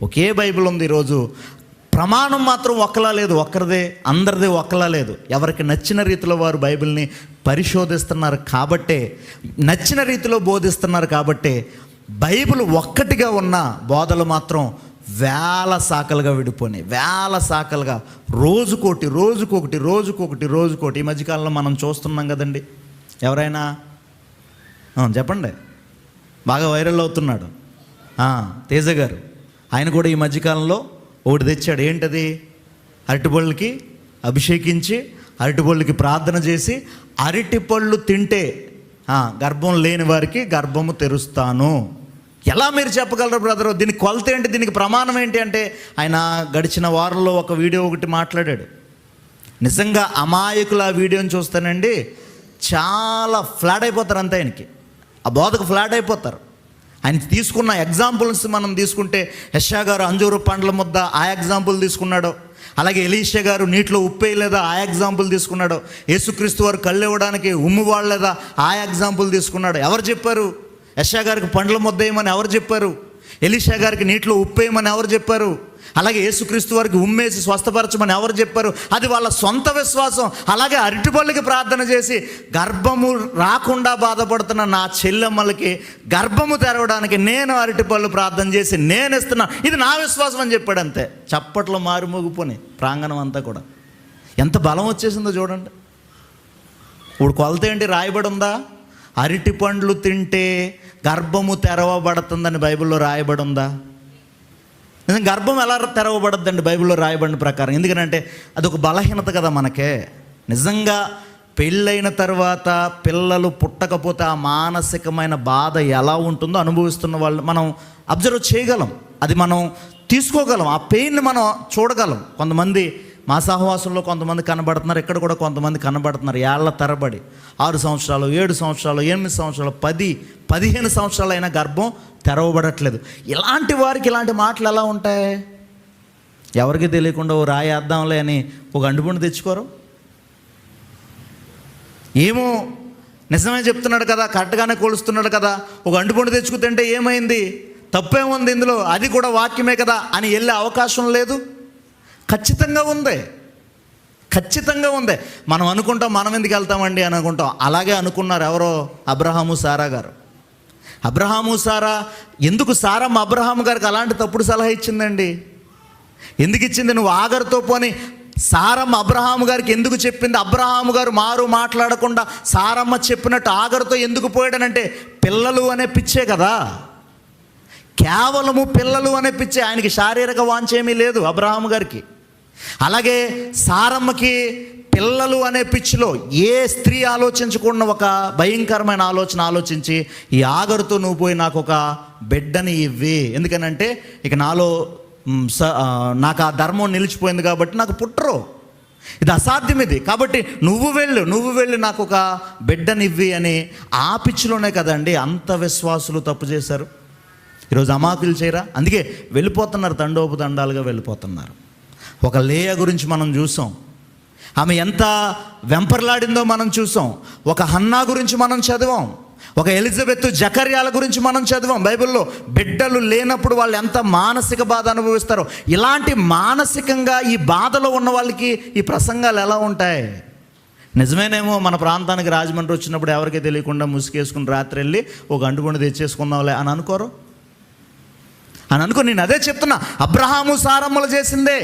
ఒకే Bible ఉంది. ఈరోజు ప్రమాణం మాత్రం ఒక్కలా లేదు, ఒక్కరిదే అందరిదే ఒక్కలా లేదు. ఎవరికి నచ్చిన రీతిలో వారు బైబిల్ని పరిశోధిస్తున్నారు కాబట్టే, నచ్చిన రీతిలో బోధిస్తున్నారు కాబట్టే బైబిల్ ఒక్కటిగా ఉన్న బోధలు మాత్రం వేల శాఖలుగా విడిపోయినాయి, వేల శాఖలుగా, రోజుకోటి రోజుకొకటి రోజుకొకటి రోజుకోటి. ఈ మధ్యకాలంలో మనం చూస్తున్నాం కదండి. ఎవరైనా చెప్పండి, బాగా వైరల్ అవుతున్నాడు తేజ గారు. ఆయన కూడా ఈ మధ్యకాలంలో ఒకటి తెచ్చాడు. ఏంటది? అరటిపళ్ళకి అభిషేకించి అరటిపళ్ళకి ప్రార్థన చేసి అరటిపళ్ళు తింటే గర్భం లేని వారికి గర్భము తెరుస్తాను. ఎలా మీరు చెప్పగలరు బ్రదరు? దీనికి కొలత ఏంటి, దీనికి ప్రమాణం ఏంటి అంటే, ఆయన గడిచిన వారంలో ఒక వీడియో ఒకటి మాట్లాడాడు. నిజంగా అమాయకులు ఆ వీడియోని చూస్తానండి చాలా ఫ్లాట్ అయిపోతారు. అంతే, ఆయనకి ఆ బోధకు ఫ్లాట్ అయిపోతారు. ఆయన తీసుకున్న ఎగ్జాంపుల్స్ మనం తీసుకుంటే, యెషయా గారు అంజూరు పండ్ల ముద్ద ఆ ఎగ్జాంపుల్ తీసుకున్నాడు. అలాగే ఎలీషా గారు నీటిలో ఉప్పేయలేదా ఆ ఎగ్జాంపుల్ తీసుకున్నాడు. యేసుక్రీస్తు వారు కళ్ళు ఇవ్వడానికి ఉమ్ము వాడలేదా ఆ ఎగ్జాంపుల్ తీసుకున్నాడు. ఎవరు చెప్పారు? యెషయా గారికి పండ్ల ముద్ద వేయమని ఎవరు చెప్పారు? ఎలీషా గారికి నీటిలో ఉప్పేయమని ఎవరు చెప్పారు? అలాగే యేసుక్రీస్తు వారికి ఉమ్మేసి స్వస్థపరచమని ఎవరు చెప్పారు? అది వాళ్ళ సొంత విశ్వాసం. అలాగే అరటిపళ్ళకి ప్రార్థన చేసి గర్భము రాకుండా బాధపడుతున్న నా చెల్లెమ్మలకి గర్భము తెరవడానికి నేను అరటిపళ్ళు ప్రార్థన చేసి నేను ఇస్తున్నా, ఇది నా విశ్వాసం అని చెప్పాడు. అంతే, చప్పట్లో మారుమోగిపోయి ప్రాంగణం అంతా కూడా. ఎంత బలం వచ్చేసిందో చూడండి. ఇప్పుడు కొలత ఏంటి? రాయబడి ఉందా? అరటి పండ్లు తింటే గర్భము తెరవబడుతుందని బైబిల్లో రాయబడి ఉందా? గర్భం ఎలా తెరవబడద్దండి బైబిల్లో రాయబడిన ప్రకారం? ఎందుకంటే అదొక బలహీనత కదా మనకే. నిజంగా పెళ్ళైన తర్వాత పిల్లలు పుట్టకపోతే ఆ మానసికమైన బాధ ఎలా ఉంటుందో అనుభవిస్తున్న వాళ్ళు మనం అబ్జర్వ్ చేయగలం, అది మనం తీసుకోగలం, ఆ పెయిన్ని మనం చూడగలం. కొంతమంది మా సహవాసంలో కొంతమంది కనబడుతున్నారు, ఇక్కడ కూడా కొంతమంది కనబడుతున్నారు. ఏళ్ల తరబడి 6 సంవత్సరాలు 7 సంవత్సరాలు 8 సంవత్సరాలు 10-15 సంవత్సరాలు అయినా గర్భం తెరవబడట్లేదు. ఇలాంటి వారికి ఇలాంటి మాటలు ఎలా ఉంటాయి? ఎవరికి తెలియకుండా ఓ రాయేద్దాంలే అని ఒక అండుపుండు తెచ్చుకోరు. ఏమో నిజమే చెప్తున్నాడు కదా, కరెక్ట్గానే కొలుస్తున్నాడు కదా, ఒక అండుపుండు తెచ్చుకుతుంటే ఏమైంది, తప్పేముంది ఇందులో, అది కూడా వాక్యమే కదా అని వెళ్ళే అవకాశం లేదు. ఖచ్చితంగా ఉంది, ఖచ్చితంగా ఉంది. మనం అనుకుంటాం మనం ఎందుకు వెళ్తామండి అని అనుకుంటాం. అలాగే అనుకున్నారు ఎవరో, అబ్రహాము సారా గారు. అబ్రహాము సారా, ఎందుకు సారమ్మ అబ్రహాము గారికి అలాంటి తప్పుడు సలహా ఇచ్చిందండి? ఎందుకు ఇచ్చింది? నువ్వు ఆగరుతో పోని సారమ్మ అబ్రహాము గారికి ఎందుకు చెప్పింది? అబ్రహాము గారు మారు మాట్లాడకుండా సారమ్మ చెప్పినట్టు ఆగరుతో ఎందుకు పోయాడనంటే, పిల్లలు అనే పిచ్చే కదా, కేవలము పిల్లలు అనే పిచ్చే. ఆయనకి శారీరక వాంఛ ఏమీ లేదు అబ్రహాము గారికి. అలాగే సారమ్మకి పిల్లలు అనే పిచ్చిలో ఏ స్త్రీ ఆలోచించకుండా ఒక భయంకరమైన ఆలోచన ఆలోచించి, ఈ ఆగరుతో నువ్వు పోయి నాకు ఒక బిడ్డని ఇవ్వి, ఎందుకనంటే ఇక నాకు ఆ ధర్మం నిలిచిపోయింది కాబట్టి నాకు పుట్టరు, ఇది అసాధ్యం, ఇది కాబట్టి నువ్వు వెళ్ళి నాకు ఒక బిడ్డని ఇవ్వి అని ఆ పిచ్చిలోనే కదండి అంత విశ్వాసులు తప్పు చేశారు. ఈరోజు అమాకులు చేయరా? అందుకే వెళ్ళిపోతున్నారు, తండోపుతండాలుగా వెళ్ళిపోతున్నారు. ఒక లేయ గురించి మనం చూసాం, ఆమె ఎంత వెంపర్లాడిందో మనం చూసాం. ఒక హన్నా గురించి మనం చదివాం. ఒక ఎలిజబెత్ జకర్యాల గురించి మనం చదివాం బైబిల్లో. బిడ్డలు లేనప్పుడు వాళ్ళు ఎంత మానసిక బాధ అనుభవిస్తారో. ఇలాంటి మానసికంగా ఈ బాధలో ఉన్న వాళ్ళకి ఈ ప్రసంగాలు ఎలా ఉంటాయి? నిజమేనేమో, మన ప్రాంతానికి రాజమండ్రి వచ్చినప్పుడు ఎవరికీ తెలియకుండా ముసుగేసుకుని రాత్రి వెళ్ళి ఒక అంటుగుండు తెచ్చేసుకుందాంలే అని అనుకోరు అని అనుకో. నేను అదే చెప్తున్నా, అబ్రహాము సారమ్మలు చేసిందే,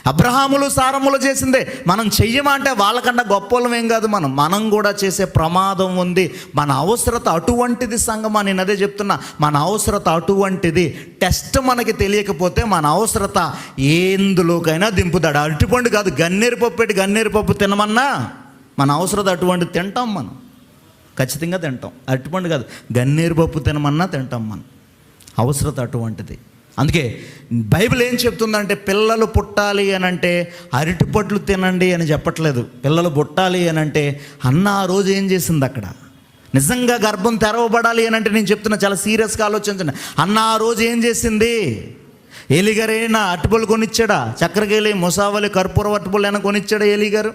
అబ్రహాములు సారమ్మలు చేసిందే. మనం చెయ్యమంటే వాళ్ళకన్నా గొప్పలం ఏం కాదు. మనం కూడా చేసే ప్రమాదం ఉంది. మన అవసరత అటువంటిది సంగమా. నేను అదే చెప్తున్నా, మన అవసరత అటువంటిది. టెస్ట్ మనకి తెలియకపోతే మన అవసరత ఎందులోకైనా దింపుతాడు. అరటిపండు కాదు, గన్నేరు పప్పు పెట్టి గన్నేరు పప్పు తినమన్నా మన అవసరత అటువంటిది తింటాం, మనం ఖచ్చితంగా తింటాం. అరటిపండు కాదు, గన్నేరు పప్పు తినమన్నా తింటాం, మనం అవసరత అటువంటిది. అందుకే బైబిల్ ఏం చెప్తుందంటే, పిల్లలు పుట్టాలి అని అంటే అరటిపట్లు తినండి అని చెప్పట్లేదు. పిల్లలు పుట్టాలి అని అంటే అన్న ఆ రోజు ఏం చేసింది అక్కడ? నిజంగా గర్భం తెరవబడాలి అని అంటే నేను చెప్తున్నా, చాలా సీరియస్గా ఆలోచించండి. అన్న ఆ రోజు ఏం చేసింది? ఏలిగారైనా అరటిపళ్ళు కొనిచ్చాడా? చక్రకేళి, ముసావలి, కర్పూర అరటిపళ్ళు అయినా కొనిచ్చాడా ఏలిగారు?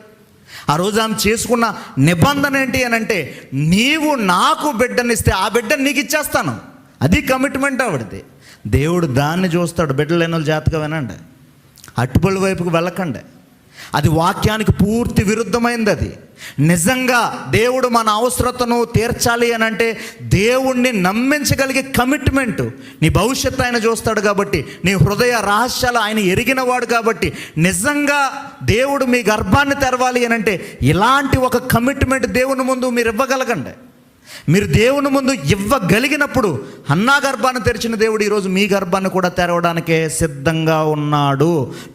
ఆ రోజు ఆమె చేసుకున్న నిబంధన ఏంటి అని అంటే, నీవు నాకు బిడ్డనిస్తే ఆ బిడ్డను నీకు ఇచ్చేస్తాను. అది కమిట్మెంట్ ఆవిడది. దేవుడు దాన్ని చూస్తాడు. బిడ్డలు లేని వాళ్ళు జాగ్రత్తగా వినండి. అట్టుపళ్ళు వైపుకు వెళ్ళకండి. అది వాక్యానికి పూర్తి విరుద్ధమైంది. అది నిజంగా దేవుడు మన అవసరతను తీర్చాలి అని అంటే దేవుణ్ణి నమ్మించగలిగే కమిట్మెంట్. నీ భవిష్యత్తు ఆయన చూస్తాడు కాబట్టి, నీ హృదయ రహస్యాలు ఆయన ఎరిగినవాడు కాబట్టి, నిజంగా దేవుడు మీ గర్భాన్ని తెరవాలి అని అంటే ఇలాంటి ఒక కమిట్మెంట్ దేవుని ముందు మీరు ఇవ్వగలగండి. మీరు దేవుని ముందు ఇవ్వగలిగినప్పుడు హన్నా గర్భాన్ని తెరిచిన దేవుడు ఈరోజు మీ గర్భాన్ని కూడా తెరవడానికే సిద్ధంగా ఉన్నాడు.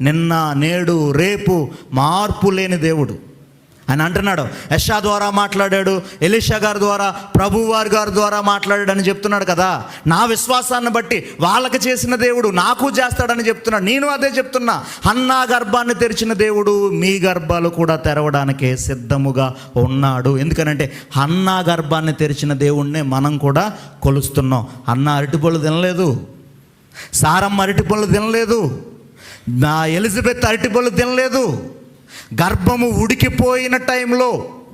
నిన్న నేడు రేపు మార్పు లేని దేవుడు. ఆయన అంటున్నాడు, యెషయా ద్వారా మాట్లాడాడు, ఎలీషా గారి ద్వారా, ప్రభువారి గారి ద్వారా మాట్లాడాడు అని చెప్తున్నాడు కదా. నా విశ్వాసాన్ని బట్టి వాళ్ళకి చేసిన దేవుడు నాకు చేస్తాడని చెప్తున్నాడు. నేను అదే చెప్తున్నా. హన్నా గర్భాన్ని తెరిచిన దేవుడు మీ గర్భాలు కూడా తెరవడానికే సిద్ధముగా ఉన్నాడు. ఎందుకనంటే హన్నా గర్భాన్ని తెరిచిన దేవుణ్ణే మనం కూడా కొలుస్తున్నాం. హన్నా అరటిపళ్ళు తినలేదు, సారమ్మ అరటిపళ్ళు తినలేదు, నా ఎలిజబెత్ అరటిపళ్ళు తినలేదు. గర్భము ఉడికిపోయిన టైంలో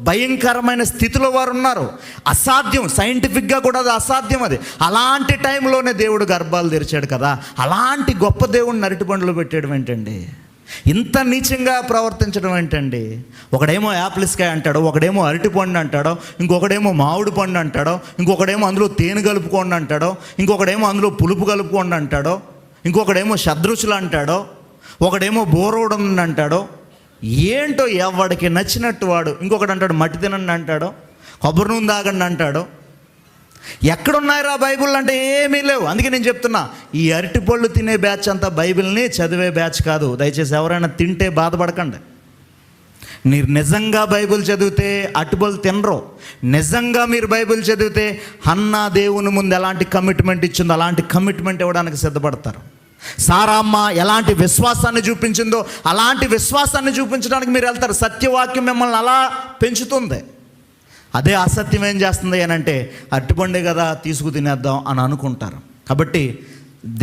భయంకరమైన స్థితిలో వారు ఉన్నారు. అసాధ్యం, సైంటిఫిక్గా కూడా అది అసాధ్యం. అది అలాంటి టైంలోనే దేవుడు గర్భాలు తెరిచాడు కదా. అలాంటి గొప్ప దేవుడిని అరటిపండ్లు పెట్టడం ఏంటండి? ఇంత నీచంగా ప్రవర్తించడం ఏంటండి? ఒకడేమో యాపిల్స్కాయ అంటాడు, ఒకడేమో అరటిపండు అంటాడో, ఇంకొకడేమో మామిడి పండు అంటాడో, ఇంకొకడేమో అందులో తేనె కలుపుకోండి అంటాడో, ఇంకొకడేమో అందులో పులుపు కలుపుకోండి అంటాడో, ఇంకొకడేమో షడ్రుచులు అంటాడో, ఒకడేమో బోరోడండి అంటాడో. ఏంటో ఎవడికి నచ్చినట్టు వాడు. ఇంకొకటి అంటాడు మట్టి తినండి అంటాడో, కొబ్బరి నూనె తాగండి అంటాడో. ఎక్కడున్నాయిరా బైబిల్ అంటే ఏమీ లేవు. అందుకే నేను చెప్తున్నా, ఈ అరటిపళ్ళు తినే బ్యాచ్ అంతా బైబిల్ని చదివే బ్యాచ్ కాదు. దయచేసి ఎవరైనా తింటే బాధపడకండి. మీరు నిజంగా బైబిల్ చదివితే అరటిపళ్ళు తినరు. నిజంగా మీరు బైబిల్ చదివితే హన్నా దేవుని ముందు ఎలాంటి కమిట్మెంట్ ఇచ్చిందో అలాంటి కమిట్మెంట్ ఇవ్వడానికి సిద్ధపడతారు. సారమ్మ ఎలాంటి విశ్వాసాన్ని చూపించిందో అలాంటి విశ్వాసాన్ని చూపించడానికి మీరు వెళ్తారు. సత్యవాక్యం మిమ్మల్ని అలా పెంచుతుంది. అదే అసత్యం ఏం చేస్తుంది అని అంటే అరటిపండే కదా తీసుకు తినేద్దాం అని అనుకుంటారు. కాబట్టి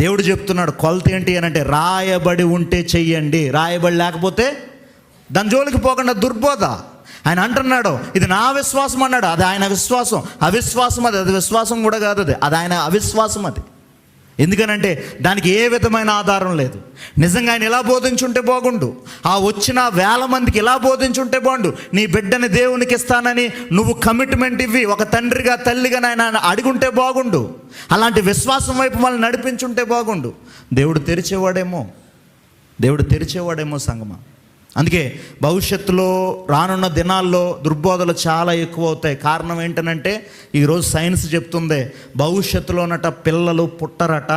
దేవుడు చెప్తున్నాడు కొలత ఏంటి అని అంటే రాయబడి ఉంటే చెయ్యండి, రాయబడి లేకపోతే దాని జోలికి పోకుండా దుర్బోధ. ఆయన అంటున్నాడు ఇది నా విశ్వాసం అన్నాడు. అది ఆయన విశ్వాసం. అవిశ్వాసం అది విశ్వాసం కూడా కాదు. అది ఆయన అవిశ్వాసం. అది ఎందుకనంటే దానికి ఏ విధమైన ఆధారం లేదు. నిజంగా ఆయన ఇలా బోధించుంటే బాగుండు, ఆ వచ్చిన 1000 మందికి ఇలా బోధించుంటే బాగుండు. నీ బిడ్డని దేవునికి ఇస్తానని నువ్వు కమిట్మెంట్ ఇవ్వి ఒక తండ్రిగా తల్లిగా ఆయన అడుగుంటే బాగుండు. అలాంటి విశ్వాసం వైపు మనల్ని నడిపించుంటే బాగుండు. దేవుడు తెరిచేవాడేమో సంగమా. అందుకే భవిష్యత్తులో రానున్న దినాల్లో దుర్బోధలు చాలా ఎక్కువ అవుతాయి. కారణం ఏంటనంటే ఈరోజు సైన్స్ చెప్తుంది భవిష్యత్తులోనట పిల్లలు పుట్టరట.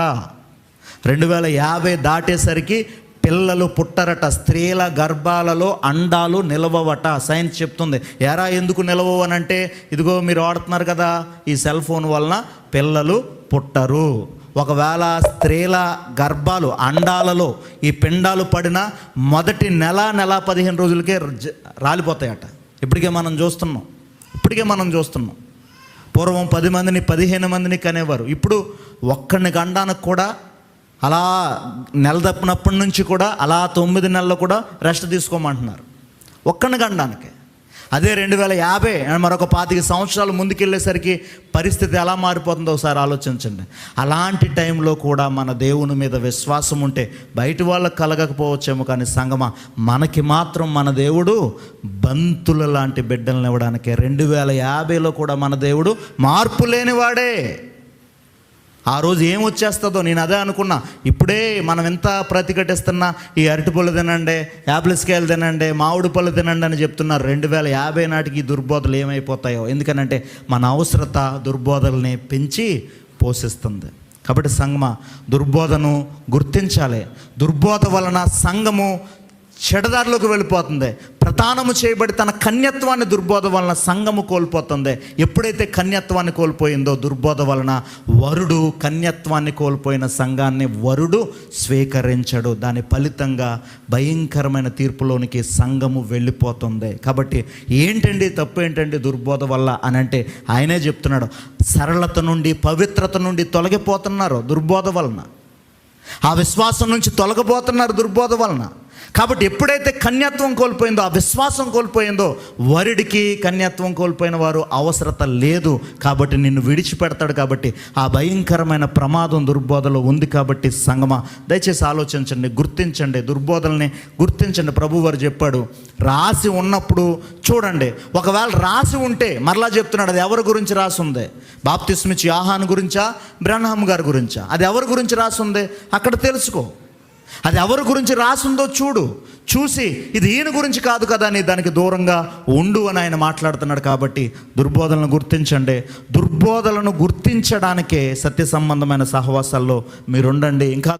2050 దాటేసరికి పిల్లలు పుట్టరట. స్త్రీల గర్భాలలో అండాలు నిలవవట సైన్స్ చెప్తుంది. ఎరా ఎందుకు నిలవవు అని అంటే ఇదిగో మీరు వాడుతున్నారు కదా ఈ సెల్ ఫోన్ వలన పిల్లలు పుట్టరు. ఒకవేళ స్త్రీల గర్భాలు అండాలలో ఈ పిండాలు పడిన మొదటి నెల 15 రోజులకే రాలిపోతాయట. ఇప్పటికే మనం చూస్తున్నాం. పూర్వం 10 మందిని 15 మందిని కనేవారు. ఇప్పుడు ఒక్కడిని గండానికి కూడా అలా నెల తప్పినప్పటి నుంచి కూడా అలా 9 నెలలు కూడా రెస్ట్ తీసుకోమంటున్నారు ఒక్కడిని గండానికి. అదే 2050 మరొక 25 సంవత్సరాలు ముందుకెళ్ళేసరికి పరిస్థితి ఎలా మారిపోతుందో ఒకసారి ఆలోచించండి. అలాంటి టైంలో కూడా మన దేవుని మీద విశ్వాసం ఉంటే బయట వాళ్ళకి కలగకపోవచ్చేమో కానీ సంగమా మనకి మాత్రం మన దేవుడు బంతుల లాంటి బిడ్డలను ఇవ్వడానికి 2050లో కూడా మన దేవుడు మార్పు లేనివాడే. ఆ రోజు ఏం వచ్చేస్తుందో నేను అదే అనుకున్నా. ఇప్పుడే మనం ఎంత ప్రతిఘటిస్తున్నా ఈ అరటిపళ్ళు తినండి, యాపిల్స్కాయలు తినండి, మామిడి పళ్ళు తినండి అని చెప్తున్నారు. 2050 నాటికి ఈ దుర్బోధలు ఏమైపోతాయో. ఎందుకనంటే మన అవసరత దుర్బోధల్ని పెంచి పోషిస్తుంది. కాబట్టి సంఘమా దుర్బోధను గుర్తించాలి. దుర్బోధ వలన సంఘము చెడదారిలోకి వెళ్ళిపోతుంది. ప్రధానము చేయబడి తన కన్యత్వాన్ని దుర్బోధ వలన సంఘము కోల్పోతుంది. ఎప్పుడైతే కన్యత్వాన్ని కోల్పోయిందో దుర్బోధ వలన వరుడు కన్యత్వాన్ని కోల్పోయిన సంఘాన్ని వరుడు స్వీకరించడు. దాని ఫలితంగా భయంకరమైన తీర్పులోనికి సంఘము వెళ్ళిపోతుంది. కాబట్టి ఏంటండి తప్పు ఏంటండి దుర్బోధ వల్ల అని అంటే ఆయనే చెప్తున్నాడు. సరళత నుండి పవిత్రత నుండి తొలగిపోతున్నారు దుర్బోధ వలన. ఆ విశ్వాసం నుంచి తొలగిపోతున్నారు దుర్బోధ వలన. కాబట్టి ఎప్పుడైతే కన్యత్వం కోల్పోయిందో, ఆ విశ్వాసం కోల్పోయిందో, వరుడికి కన్యత్వం కోల్పోయిన వారు అవసరత లేదు. కాబట్టి నిన్ను విడిచిపెడతాడు. కాబట్టి ఆ భయంకరమైన ప్రమాదం దుర్బోధలో ఉంది. కాబట్టి సంగమా, దయచేసి ఆలోచించండి, గుర్తించండి, దుర్బోధల్ని గుర్తించండి. ప్రభు వారు చెప్పాడు, రాసి ఉన్నప్పుడు చూడండి. ఒకవేళ రాసి ఉంటే, మరలా చెప్తున్నాడు, అది ఎవరి గురించి రాసి ఉంది? బాప్తిస్మిచ్చి యోహాను గురించా, బ్రహ్నాం గారి గురించా? అది ఎవరి గురించి రాసి ఉంది అక్కడ తెలుసుకో. అది ఎవరి గురించి రాసిందో చూడు. చూసి ఇది ఈయన గురించి కాదు కదా అని దానికి దూరంగా ఉండు అని ఆయన మాట్లాడుతున్నాడు. కాబట్టి దుర్బోధనలను గుర్తించండి. దుర్బోధనలను గుర్తించడానికే సత్య సంబంధమైన సహవాసాల్లో మీరుండండి. ఇంకా